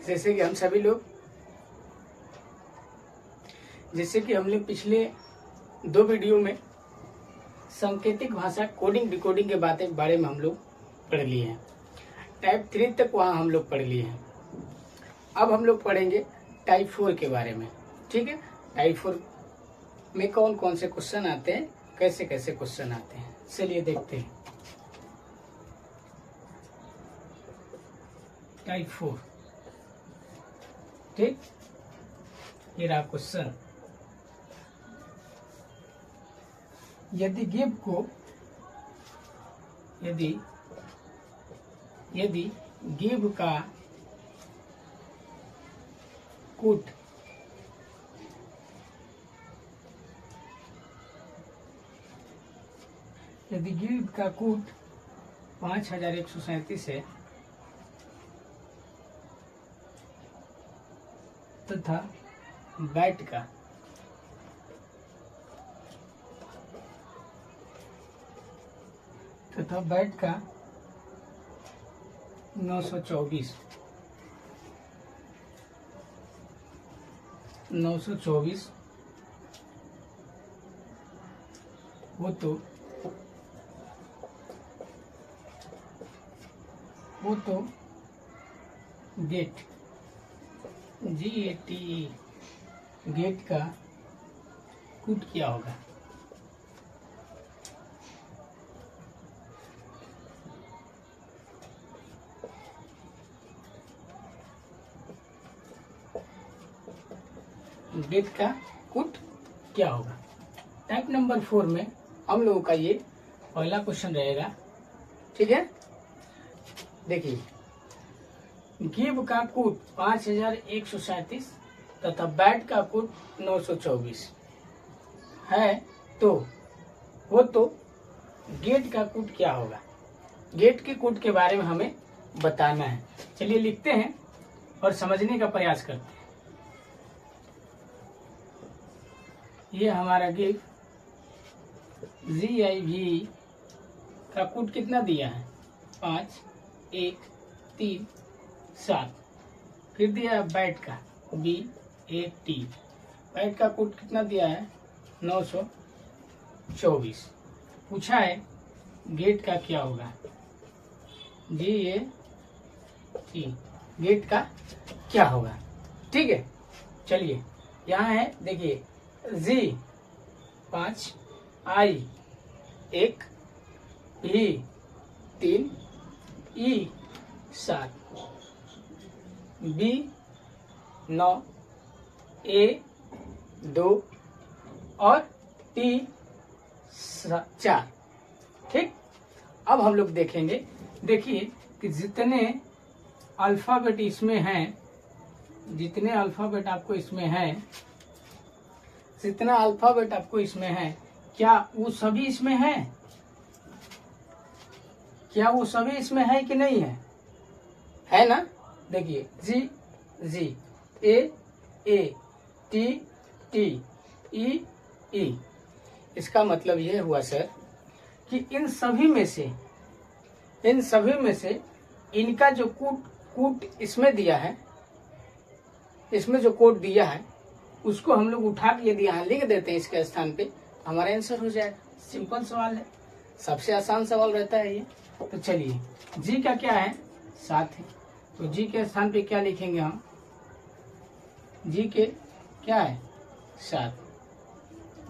जैसे कि हमने पिछले 2 वीडियो में सांकेतिक भाषा कोडिंग डिकोडिंग के बारे में हम लोग पढ़ लिए हैं। टाइप 3 तक वहाँ हम लोग पढ़ लिए हैं। अब हम लोग पढ़ेंगे टाइप 4 के बारे में। ठीक है, टाइप 4 में कौन कौन से क्वेश्चन आते हैं, कैसे कैसे क्वेश्चन आते हैं, चलिए देखते हैं। टाइप 4, ठीक, ये रहा क्वेश्चन। यदि गिव का कुट यदि गिव का कुट 5137 है तथा बैट का 924 वो तो गेट GATE गेट का कुट क्या होगा। गेट का कुट क्या होगा। टाइप नंबर 4 में हम लोगों का ये पहला क्वेश्चन रहेगा। ठीक है, देखिए, गिव का कुट 5137 तथा बैट का कुट 924 है, तो वो तो गेट का कुट क्या होगा। गेट के कुट के बारे में हमें बताना है। चलिए लिखते हैं और समझने का प्रयास करते हैं। ये हमारा गिव GIV का कुट कितना दिया है, 5 1 3 7। फिर दिया है बैट का BAT, बैट का कुट कितना दिया है 924। पूछा है गेट का क्या होगा, GAT गेट का क्या होगा। ठीक है, चलिए यहाँ है, देखिए G 5 I 1 B 3 E 7 B 9 A 2 और T 4। ठीक, अब हम लोग देखेंगे, देखिए कि जितने अल्फाबेट इसमें हैं, जितने अल्फाबेट आपको इसमें है, क्या वो सभी इसमें है, कि नहीं है ना। देखिए G A T T E E, इसका मतलब ये हुआ सर कि इन सभी में से इनका जो कूट इसमें दिया है, इसमें जो कोड दिया है उसको हम लोग उठा के यदि यहाँ लिख देते हैं इसके स्थान पे, हमारा आंसर हो जाएगा। सिंपल सवाल है, सबसे आसान सवाल रहता है ये। तो चलिए, जी का क्या है 7 है, तो जी के स्थान पे क्या लिखेंगे हम, जी के क्या है 7,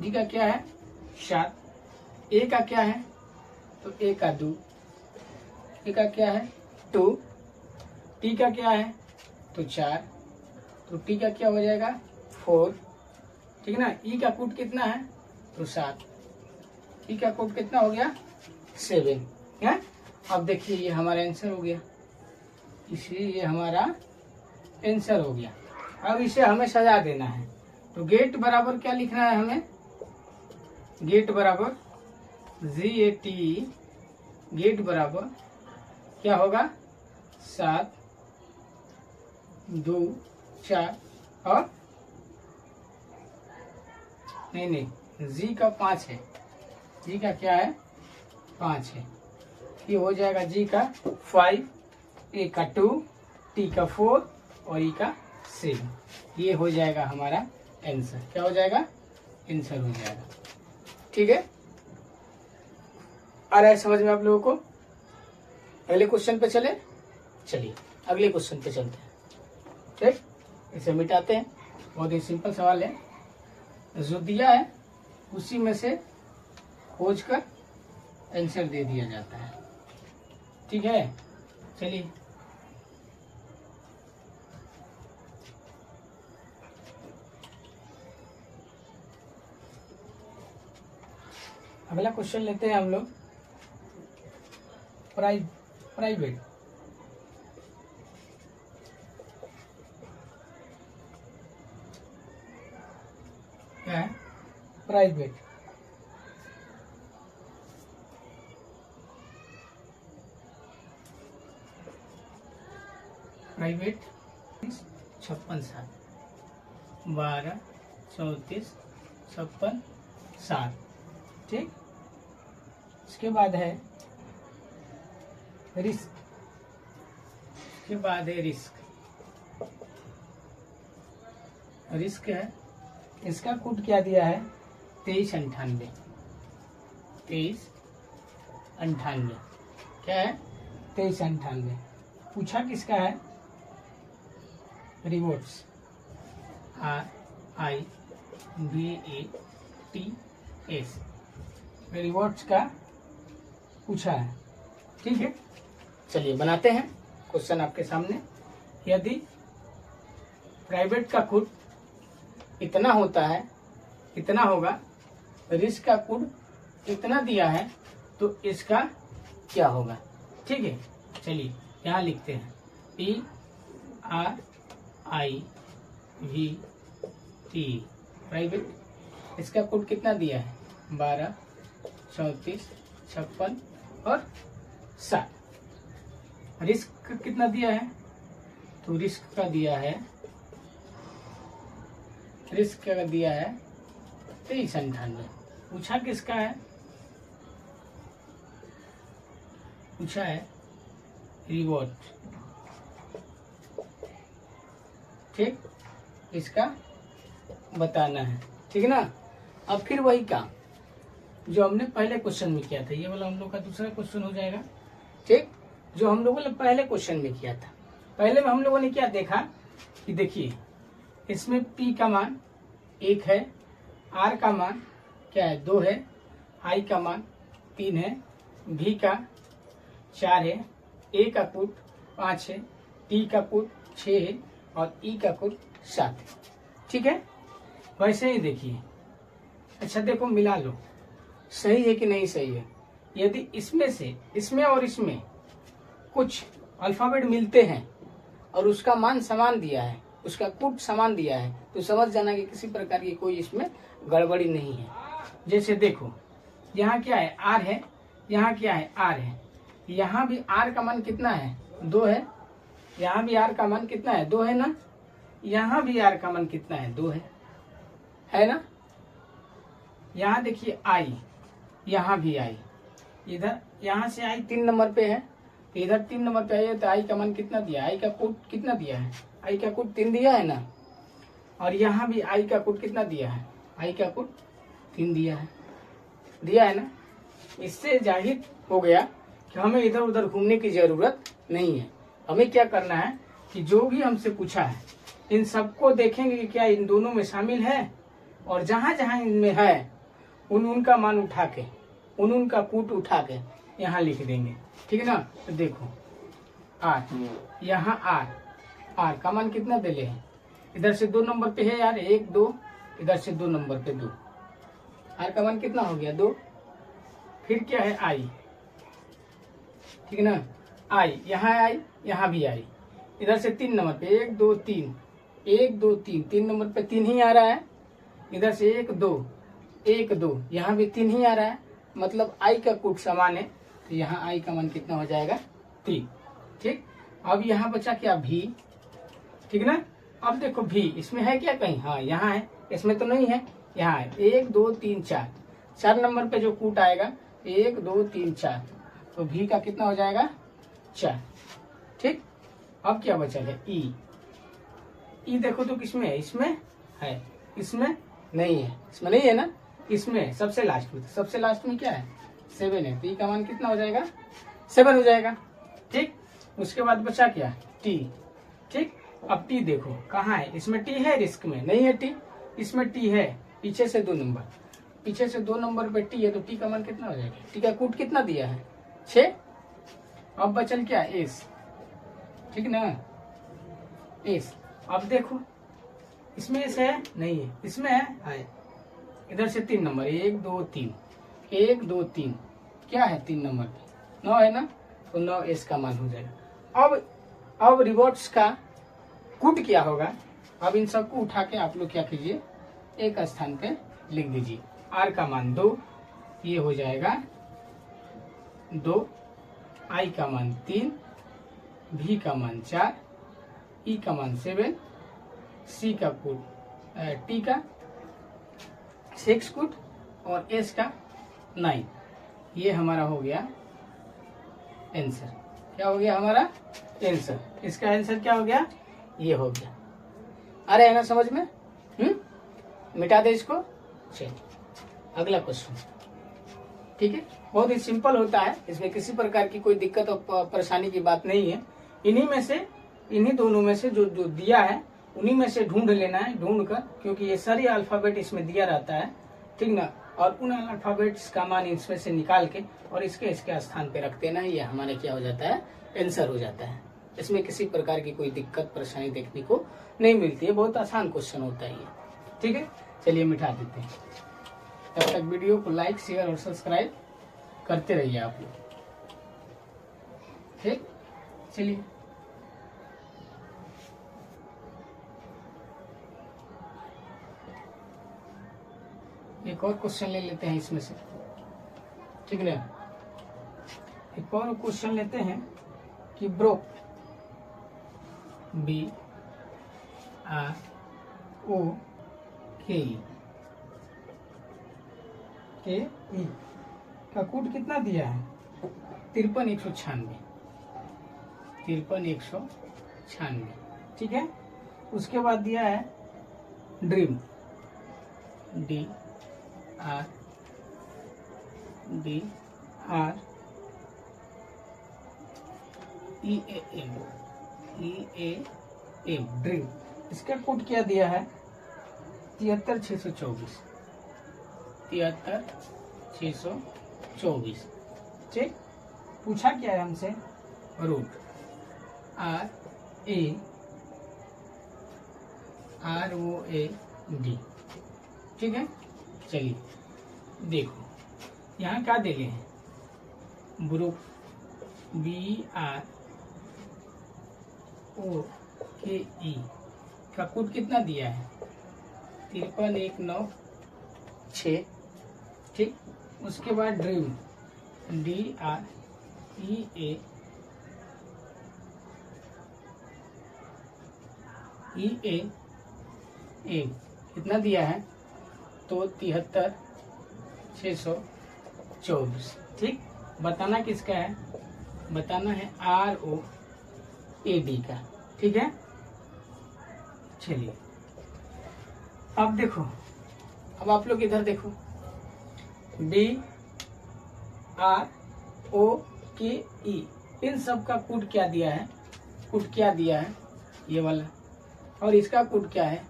जी का क्या है 7। ए का क्या है, तो ए का 2, ए का क्या है 2, टी का क्या है तो 4, तो टी का क्या हो जाएगा 4। ठीक ना, ई का कूट कितना है तो 7, ई का कूट कितना हो गया 7 है। अब देखिए ये हमारा आंसर हो गया, इसलिए ये हमारा आंसर हो गया। अब इसे हमें सजा देना है, तो गेट बराबर क्या लिखना है हमें, गेट बराबर GAT, गेट बराबर क्या होगा 7 2 4 और नहीं जी का 5 है, जी का क्या है 5 है, ये हो जाएगा जी का 5, ए का 2, टी का 4 और ई का 7। ये हो जाएगा हमारा आंसर। क्या हो जाएगा? आंसर हो जाएगा। ठीक है, आ रहा है समझ में आप लोगों को? अगले क्वेश्चन पे चले। चलिए अगले क्वेश्चन पे चलते हैं। ठीक, इसे मिटाते हैं। बहुत ही सिंपल सवाल है, जो दिया है उसी में से खोज कर आंसर दे दिया जाता है। ठीक है, चलिए अगला क्वेश्चन लेते हैं हम लोग। प्राइवेट क्या है? Private private 56 7 12 34 56 7। ठीक, इसके बाद है रिस्क। इसके बाद है रिस्क है। इसका कोड क्या दिया है? 2398। 2398 क्या है? 2398। पूछा किसका है? रिवॉर्ड्स, RIVATS, रिवॉर्ड्स का पूछा है। ठीक है, चलिए बनाते हैं क्वेश्चन आपके सामने। यदि प्राइवेट का कोड इतना होता है, इतना होगा, रिस्क का कोड इतना दिया है, तो इसका क्या होगा? ठीक है, चलिए यहाँ लिखते हैं PRIVT प्राइवेट। इसका कोड कितना दिया है? 12 34 56 और 7। रिस्क कितना दिया है? तो रिस्क का दिया है 2398। पूछा किसका है? पूछा है रिवॉर्ड। ठीक, इसका बताना है। ठीक है ना। अब फिर वही काम जो हमने पहले क्वेश्चन में किया था, ये वाला हम लोग का दूसरा क्वेश्चन हो जाएगा। ठीक, जो हम लोगों ने पहले क्वेश्चन में किया था। पहले में हम लोगों ने क्या देखा कि देखिए इसमें P का मान 1 है, R का मान क्या है? 2 है, I का मान 3 है, V का 4 है, A का कोड 5 है, T का कोड 6 है और E का कोड 7 है। ठीक है, वैसे ही देखिए। अच्छा देखो, मिला लो, सही है कि नहीं सही है। यदि इसमें से इसमें और इसमें कुछ अल्फाबेट मिलते हैं और उसका मान समान दिया है, उसका कोड समान दिया है, तो समझ जाना कि किसी प्रकार की कोई इसमें गड़बड़ी नहीं है। जैसे देखो, यहाँ क्या है? R है, यहाँ क्या है? R है। यहाँ भी R का मान कितना है? 2 है। यहाँ भी R का मान कितना है? 2 है ना। यहाँ भी R का मान कितना है? 2 है ना। यहाँ देखिए I, यहाँ भी I, इधर यहाँ से I 3 नंबर पे है, इधर 3 नंबर पे है, तो I का मान कितना दिया है? I का कोड कितना दिया है? I का कोड 3 दिया है ना। और यहाँ भी I का कोड कितना दिया है? I का कोड 3 दिया है ना। इससे जाहिर हो गया कि हमें इधर उधर घूमने की जरूरत नहीं है। हमें क्या करना है कि जो भी हमसे पूछा है इन सबको देखेंगे कि क्या इन दोनों में शामिल है, और जहां जहां इनमें है उनका मान उठा के, उनका कोड उठा के यहाँ लिख देंगे। ठीक है ना। तो देखो R, यहाँ R का मान कितना दे ले है? इधर से 2 नंबर पे है यार, 1 2, इधर से 2 नंबर पे 2। R का मान कितना हो गया? 2। फिर क्या है? I, ठीक है ना। I, यहाँ I, यहाँ भी I, इधर से 3 नंबर पे 1 2 3, 1 2 3, 3 नंबर पे 3 ही आ रहा है। इधर से 1 2, 1 2, यहाँ भी 3 ही आ रहा है, मतलब I का कोड समान है, तो यहाँ I का मान कितना हो जाएगा? 3। ठीक, अब यहाँ बचा क्या? V, ठीक ना। अब देखो V इसमें है क्या कहीं? हाँ यहाँ है, इसमें तो नहीं है, यहाँ है। 1 2 3 4, 4 नंबर पे जो कोड आएगा 1 2 3 4, तो V का कितना हो जाएगा? 4। ठीक, अब क्या बचा है? E, ई देखो तो किसमें है, इसमें है, इसमें नहीं है, इसमें नहीं है ना, इसमें है सबसे लास्ट में। सबसे लास्ट में क्या है 7 है, तो ई का मान कितना हो जाएगा 7 हो जाएगा। ठीक, उसके बाद बचा क्या टी। ठीक, अब टी देखो कहाँ है, इसमें टी है, रिस्क में नहीं है टी, इसमें टी है, पीछे से 2 नंबर, पीछे से 2 नंबर पे टी है, तो टी का मान कितना हो जाएगा, टी का कूट कितना दिया है 6। अब बचल क्या एस, ठीक ना एस। अब देखो इसमें एस है नहीं है, इसमें है, इधर से 3 नंबर 1 2 3, 1 2 3 क्या है 3 नंबर पे 9 है ना, तो 9 एस का मान हो जाएगा। अब रिवर्ट्स का कूट क्या होगा, अब इन सबको उठा के आप लोग क्या कीजिए एक स्थान पे लिख दीजिए। आर का मान 2, ये हो जाएगा 2, आई का मान 3, भी का मान 4, ई का मान 7, सी का कूट टी का 6 कूट और एस का 9। ये हमारा हो गया आंसर। क्या हो गया हमारा आंसर, इसका आंसर क्या हो गया ये हो गया। आ रहा है ना समझ में? मिटा दे इसको। चलिए अगला क्वेश्चन। ठीक है, बहुत ही सिंपल होता है, इसमें किसी प्रकार की कोई दिक्कत और परेशानी की बात नहीं है। इन्हीं दोनों में से जो दिया है उन्हीं में से ढूंढ लेना है, ढूंढ कर, क्योंकि ये सारी अल्फाबेट इसमें दिया रहता है, ठीक ना, और उन अल्फाबेट्स का मान इसमें से निकाल के और इसके स्थान पे रख देना है, ये हमारे क्या हो जाता है आंसर हो जाता है। इसमें किसी प्रकार की कोई दिक्कत परेशानी देखने को नहीं मिलती है, बहुत आसान क्वेश्चन होता है ये। ठीक है, चलिए मिटा देते हैं। तब तक वीडियो को लाइक शेयर और सब्सक्राइब करते रहिए आप लोग। ठीक, चलिए एक और क्वेश्चन ले लेते हैं इसमें से, ठीक है। एक और क्वेश्चन लेते हैं कि ब्रोक BROKE का कूट कितना दिया है 53,196, 53,196। ठीक है, उसके बाद दिया है ड्रीम DREAM ड्रीम, इसका कोड क्या दिया है 73,624, 73,624। ठीक, पूछा क्या है हमसे रूट ROAD। ठीक है, चलिए देखो यहाँ क्या दे हैं ब्रोक BROKE का कोड कितना दिया है 53,196। ठीक, उसके बाद ड्रीम DREAM कितना दिया है तो 73,624। ठीक, बताना किसका है, बताना है ROAD का। ठीक है, चलिए अब देखो, अब आप लोग इधर देखो BROKE इन सब का कोड क्या दिया है, कोड क्या दिया है ये वाला, और इसका कोड क्या है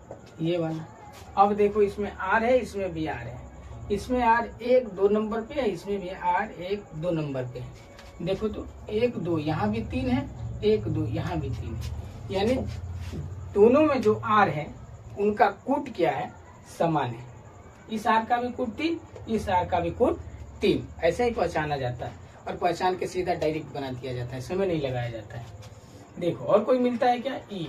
ये वाला। अब देखो इसमें R है, इसमें भी R है, इसमें R 1 2 नंबर पे है, इसमें भी R 1 2 नंबर पे है। देखो तो 1 2 यहाँ भी 3 है, 1 2 यहाँ भी 3 है, यानी दोनों में जो R है उनका कूट क्या है समान है। इस R का भी कूट 3, इस R का भी कूट 3, ऐसे ही पहचाना जाता है, और पहचान के सीधा डायरेक्ट बना दिया जाता है, समय नहीं लगाया जाता है। देखो और कोई मिलता है क्या E,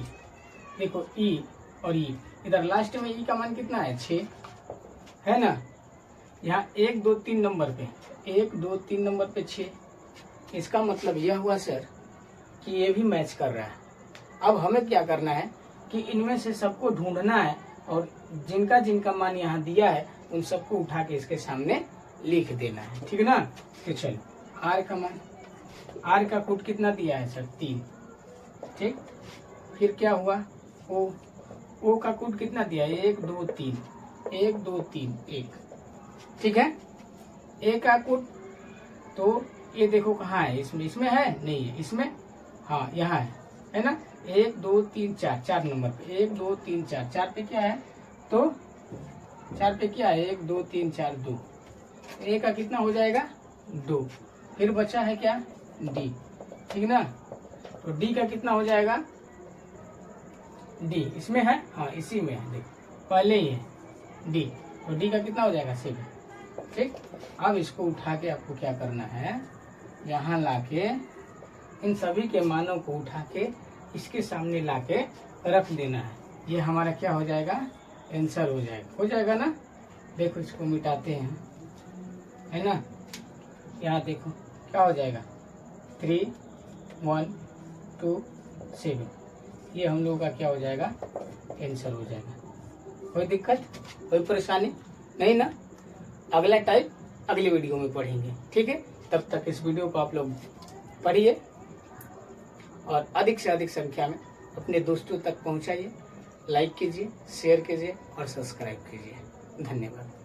देखो E और E, इधर लास्ट में E का मान कितना है 6 है ना, यहाँ 1 2 3 नंबर पे 1 2 3 नंबर पे 6। इसका मतलब यह हुआ सर कि ये भी मैच कर रहा है। अब हमें क्या करना है कि इनमें से सबको ढूंढना है, और जिनका जिनका मान यहाँ दिया है उन सबको उठा के इसके सामने लिख देना है, ठीक है ना। तो चलो R का मान, R का कोड कितना दिया है सर 3। ठीक, फिर क्या हुआ ओ का कूट कितना दिया, 1 2 3, 1 2 3 1, ठीक है। ए का कूट तो ये देखो कहाँ है, इसमें है नहीं है, इसमें हाँ यहाँ है ना। 1 2 3 4, 4 नंबर पे 1 2 3 4, 4 पे क्या है, तो 4 पे क्या है, 1 2 3 4 2, ए का कितना हो जाएगा 2, फिर बचा है क्या डी, ठीक ना। तो डी का कितना हो जाएगा, डी इसमें है, हाँ इसी में है, देखो पहले ही है डी, तो डी का कितना हो जाएगा 7, ठीक। अब इसको उठा के आपको क्या करना है, यहाँ लाके इन सभी के मानों को उठा के इसके सामने लाके रख देना है। ये हमारा क्या हो जाएगा, आंसर हो जाएगा ना। देखो इसको मिटाते हैं, है ना। यहाँ देखो क्या हो जाएगा, 3 1 2 7, ये हम लोगों का क्या हो जाएगा, आंसर हो जाएगा। कोई दिक्कत, कोई परेशानी नहीं ना। अगला टाइप अगली वीडियो में पढ़ेंगे, ठीक है। तब तक इस वीडियो को आप लोग पढ़िए और अधिक से अधिक संख्या में अपने दोस्तों तक पहुंचाइए, लाइक कीजिए, शेयर कीजिए और सब्सक्राइब कीजिए। धन्यवाद।